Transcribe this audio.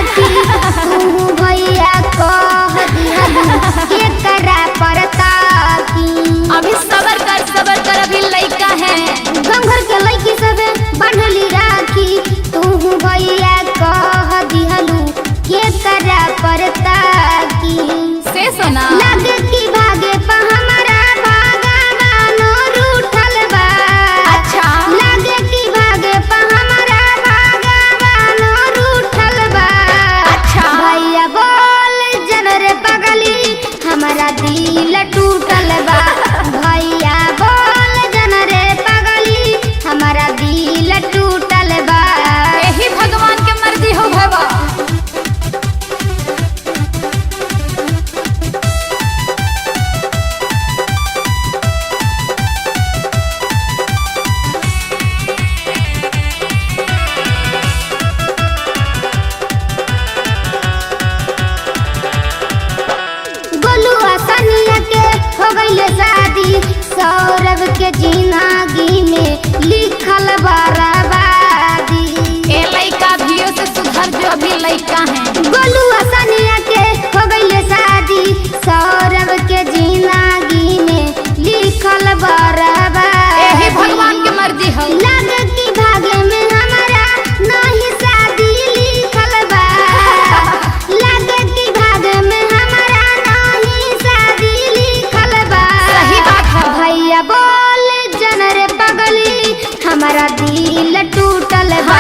राखी तू भैया कह दिहलू के करा परता की। अभी सबर कर अभी लइका है। गाँव घर के लइकी सब बांधली राखी तू भैया कह दिहलू के करा परता की। से सोना लगे की भागे पा हमारा भागवानो रूठल बा। अच्छा लगे की भागे पा हमारा भागवानो रूठल बा। अच्छा भैया बोल जन रे पगली हमारा दिल टूटल बा। भैया बोल जन रे पगली हमारा दिल टूटल बा। यही भगवान के मर्जी हो भवा। गोलुआ सनिया के हो गइले शादी सौरभ के जिंदगी में लिखल बर्बादी। ए लइका भियो से सुधर जो अभी लइका है। गोलुआ सनिया के हो गइले शादी सौरभ के जिंदगी में लिखल बर्बादी। यही भगवान के मर्जी हो। लगे की भागे में हमारा नहीं शादी लिखल बा। लगे की भागे में हमारा नहीं शादी लिखल बा। सही बात है। भैया बोल जन रे पगली हमारा दिल टूटल बा।